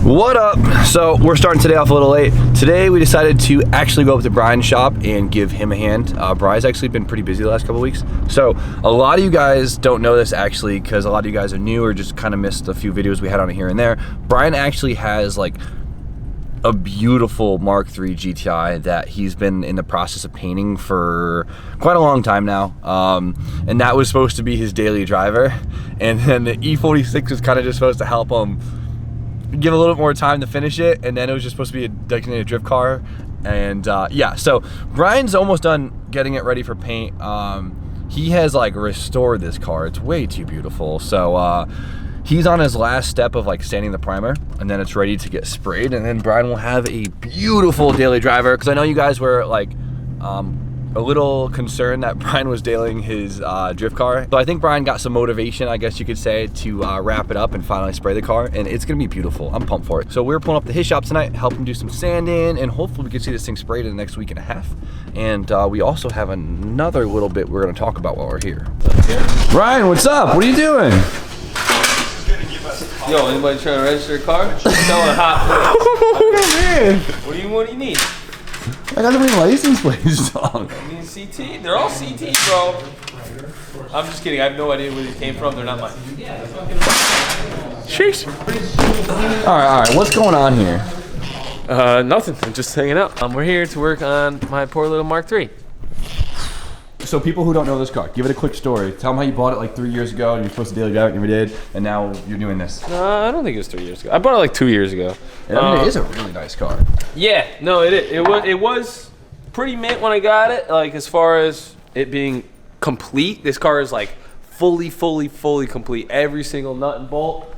What up? So we're starting today off a little late. Today we decided to actually go up to Brian's shop and give him a hand. Brian's actually been pretty busy the last couple weeks. So a lot of you guys don't know this actually because a lot of you guys are new or just kind of missed a few videos we had on it here and there. Brian actually has like a beautiful Mark III GTI that he's been in the process of painting for quite a long time now. And that was supposed to be his daily driver. And then the E46 was kind of just supposed to help him give a little bit more time to finish it, and then it was just supposed to be a designated drift car. And yeah, so Brian's almost done getting it ready for paint. He has like restored this car. It's way too beautiful. So he's on his last step of like sanding the primer, and then it's ready to get sprayed, and then Brian will have a beautiful daily driver. Because I know you guys were like a little concerned that Brian was dailing his drift car. So I think Brian got some motivation, I guess you could say, to wrap it up and finally spray the car, and it's gonna be beautiful. I'm pumped for it. So we're pulling up to his shop tonight, help him do some sanding, and hopefully we can see this thing sprayed in the next week and a half. And we also have another little bit we're gonna talk about while we're here. Brian, what's up? What are you doing? Yo, anybody trying to register a car? Selling hot. Oh man! What do you need? I got the license plates, dog. I mean CT? They're all CT, bro. I'm just kidding. I have no idea where these came from. They're not mine. Sheesh. All right. What's going on here? Nothing. I'm just hanging out. We're here to work on my poor little Mark III. So people who don't know this car, give it a quick story. Tell them how you bought it like 3 years ago and you're supposed to daily drive it, you never did, and now you're doing this. I don't think it was 3 years ago. I bought it like 2 years ago. Yeah, I mean, it is a really nice car. Yeah, no, it was pretty mint when I got it. Like as far as it being complete, this car is like fully complete. Every single nut and bolt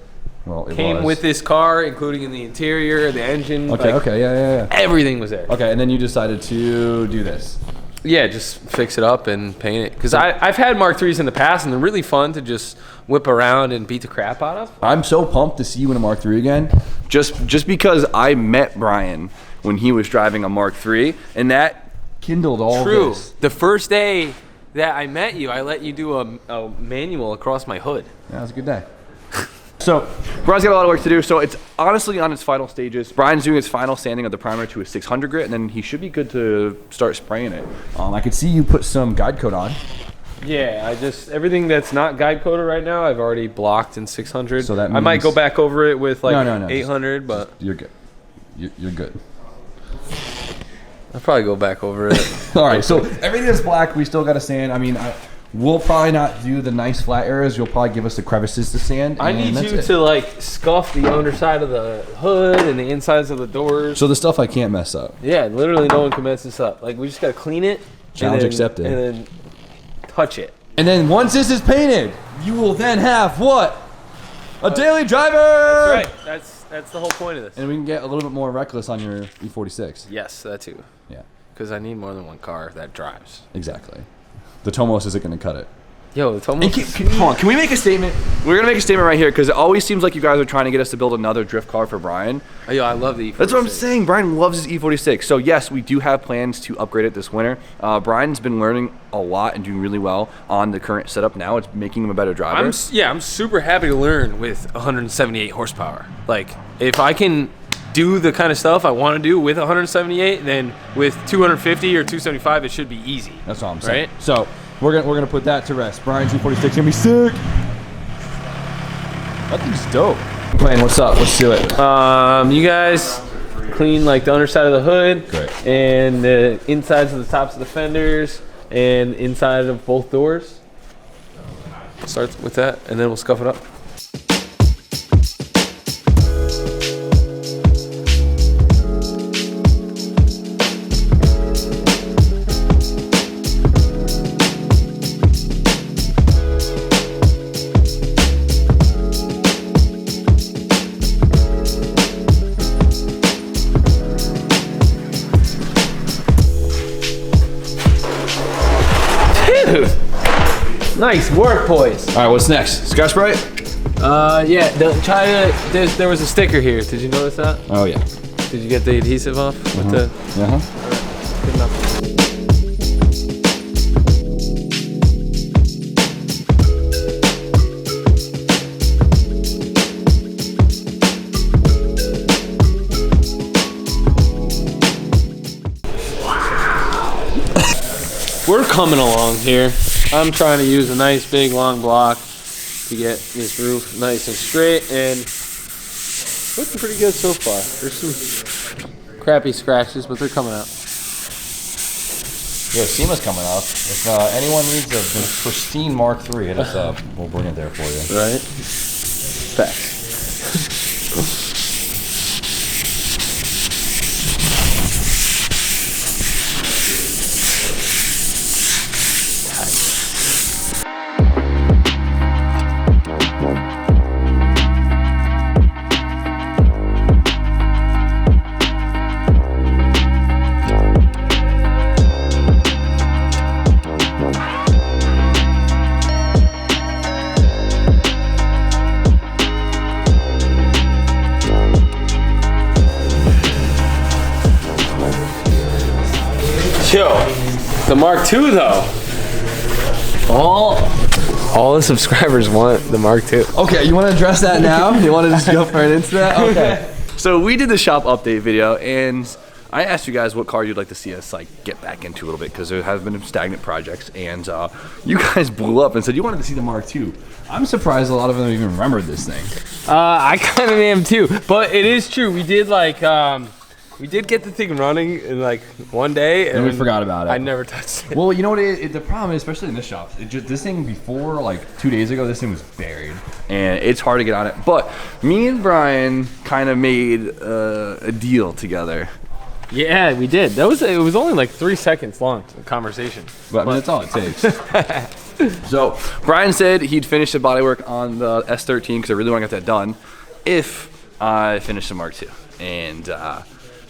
came with this car, including in the interior, the engine. Okay, yeah. Everything was there. Okay, and then you decided to do this. Yeah, just fix it up and paint it. Because I've had Mark IIIs in the past, and they're really fun to just whip around and beat the crap out of. I'm so pumped to see you in a Mark III again. Just because I met Brian when he was driving a Mark III, and that kindled all this. The first day that I met you, I let you do a manual across my hood. Yeah, it was a good day. So, Brian's got a lot of work to do, so it's honestly on its final stages. Brian's doing his final sanding of the primer to a 600 grit, and then he should be good to start spraying it. I could see you put some guide coat on. Yeah, everything that's not guide coated right now, I've already blocked in 600. So that means, I might go back over it with like no, 800, but you're good. You're good. I'll probably go back over it. All right, so everything that's black, we still got to sand. I mean, we'll probably not do the nice flat areas. You'll probably give us the crevices to sand. I need you to like scuff the underside of the hood and the insides of the doors. So the stuff I can't mess up. Yeah, literally no one can mess this up. Like we just gotta clean it. Challenge accepted. And then touch it. And then once this is painted, you will then have what? A daily driver! That's right. That's the whole point of this. And we can get a little bit more reckless on your E46. Yes, that too. Yeah. Because I need more than one car that drives. Exactly. The Tomos isn't going to cut it. Yo, the Tomos. Come on, can we make a statement? We're going to make a statement right here because it always seems like you guys are trying to get us to build another drift car for Brian. Oh, yo, I love the E46. That's what I'm saying. Brian loves his E46. So yes, we do have plans to upgrade it this winter. Brian's been learning a lot and doing really well on the current setup now. It's making him a better driver. I'm super happy to learn with 178 horsepower. Like, if I can do the kind of stuff I want to do with 178, then with 250 or 275, it should be easy. That's all I'm saying. Right? So we're gonna put that to rest. Brian's E46 gonna be sick. That thing's dope. Blaine, what's up? Let's do it. You guys clean like the underside of the hood. Great. And the insides of the tops of the fenders and inside of both doors. Start with that, and then we'll scuff it up. Nice work, boys. All right, what's next? Scotch Brite? Yeah. There was a sticker here. Did you notice that? Oh yeah. Did you get the adhesive off with the? Good enough. we're coming along here. I'm trying to use a nice big long block to get this roof nice and straight, and looking pretty good so far. There's some crappy scratches, but they're coming out. Yeah, SEMA's coming up. If anyone needs a pristine Mark III, hit us up. We'll bring it there for you. Right? Facts. Yo, the Mark II though. All the subscribers want the Mark II. Okay, you want to address that now? You want to just go right into that? Okay. So we did the shop update video, and I asked you guys what car you'd like to see us like get back into a little bit, because there have been stagnant projects, and you guys blew up and said you wanted to see the Mark II. I'm surprised a lot of them even remembered this thing. I kind of am too, but it is true. We did like we did get the thing running in like one day, and we forgot about it. I never touched it. Well, you know what? The problem is, especially in this shop, this thing before like 2 days ago, this thing was buried, and it's hard to get on it. But me and Brian kind of made a deal together. Yeah, we did. It was only like 3 seconds long, the conversation. But I mean, that's all it takes. So Brian said he'd finish the bodywork on the S13 because I really want to get that done if I finish the Mark II, and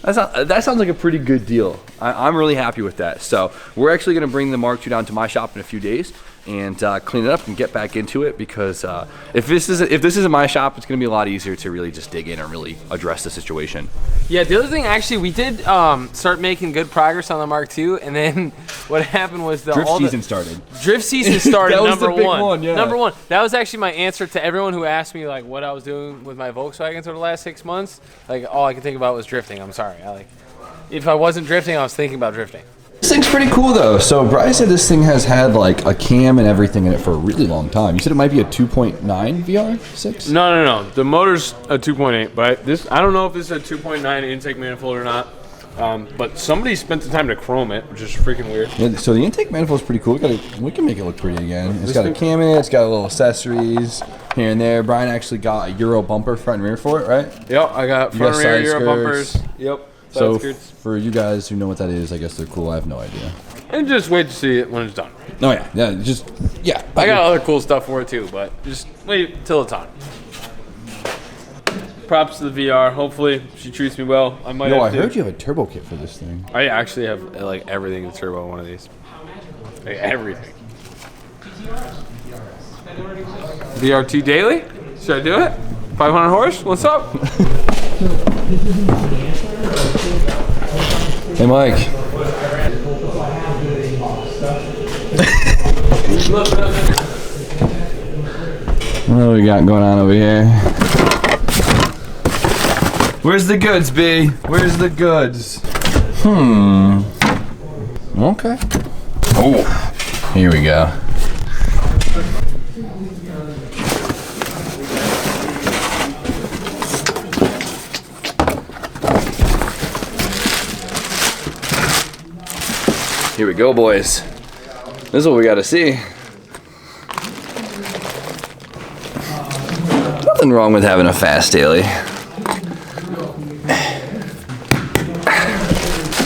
that sounds like a pretty good deal. I'm really happy with that. So we're actually going to bring the Mark II down to my shop in a few days and clean it up and get back into it, because if this isn't my shop, it's going to be a lot easier to really just dig in and really address the situation. Yeah, the other thing, actually, we did start making good progress on the Mark II, and then what happened was Drift season started. Drift season started. That was number the big one. one, yeah. Number one. That was actually my answer to everyone who asked me like what I was doing with my Volkswagens over the last 6 months. Like all I could think about was drifting. I'm sorry. If I wasn't drifting, I was thinking about drifting. This thing's pretty cool though. So Bryce said this thing has had like a cam and everything in it for a really long time. You said it might be a 2.9 VR6? No. The motor's a 2.8, but I don't know if this is a 2.9 intake manifold or not. But somebody spent the time to chrome it, which is freaking weird. Yeah, so the intake manifold's pretty cool. We can make it look pretty again. It's got a cam in it. It's got little accessories here and there. Brian actually got a Euro bumper front and rear for it, right? Yep, I got front and rear Euro bumpers. Yep. So for you guys who know what that is, I guess they're cool. I have no idea. And just wait to see it when it's done. Oh yeah. I got other cool stuff for it too, but just wait till it's on. Props to the VR. Hopefully she treats me well. I heard you have a turbo kit for this thing. I actually have like everything in turbo on one of these. Like everything. VR2 daily? Should I do it? 500 horse? What's up? Hey, Mike. What do we got going on over here? Where's the goods, B? Where's the goods? Okay. Oh, here we go. Here we go, boys. This is what we gotta see. Nothing wrong with having a fast daily.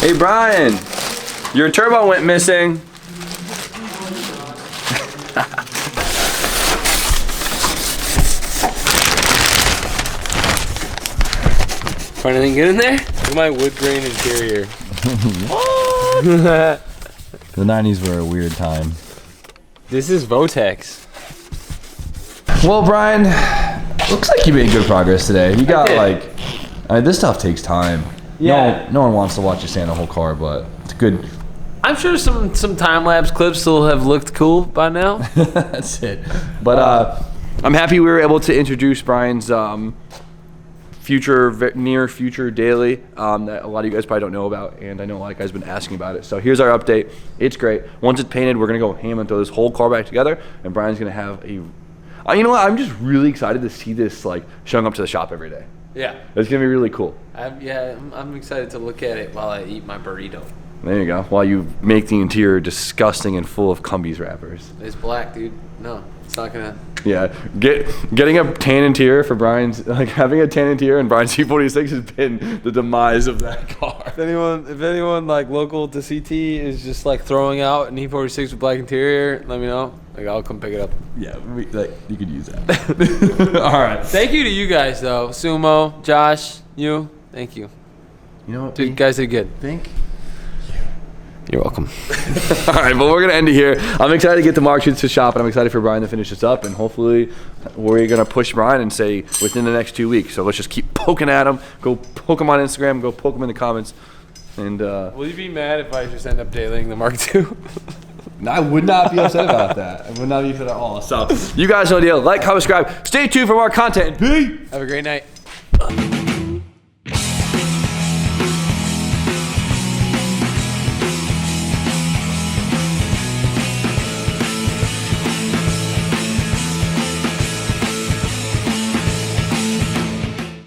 Hey, Brian, your turbo went missing. Find anything good in there? Look at my wood grain interior. What? The 90s were a weird time. This is Votex. Well, Brian, looks like you made good progress today. You got this stuff takes time. Yeah. No one wants to watch you sand a whole car, but it's good. I'm sure some time-lapse clips will have looked cool by now. That's it. But I'm happy we were able to introduce Brian's near future daily that a lot of you guys probably don't know about, and I know a lot of guys have been asking about it. So here's our update. It's great. Once it's painted, we're gonna go ham and throw this whole car back together, and Brian's gonna have a. You know what? I'm just really excited to see this like showing up to the shop every day. Yeah. It's gonna be really cool. I'm excited to look at it while I eat my burrito. There you go. While you make the interior disgusting and full of Cumbies wrappers. It's black, dude. No, it's not gonna. Yeah, getting a tan interior for Brian's, like having a tan interior in Brian's C46 has been the demise of that car. If anyone like local to CT is just like throwing out an E46 with black interior, let me know. Like I'll come pick it up. Yeah, you could use that. All right. Thank you to you guys though, Sumo, Josh, you. Thank you. You know what? Dude, you guys did good. Thank you. You're welcome. All right, but we're gonna end it here. I'm excited to get the Mark Shoots to shop, and I'm excited for Brian to finish this up, and hopefully we're gonna push Brian and say within the next 2 weeks. So let's just keep poking at him. Go poke him on Instagram. Go poke him in the comments. And will you be mad if I just end up detailing the Mark II? No, I would not be upset about that. I would not be upset at all. So you guys know the deal. Like, comment, subscribe. Stay tuned for more content. Peace. Have a great night.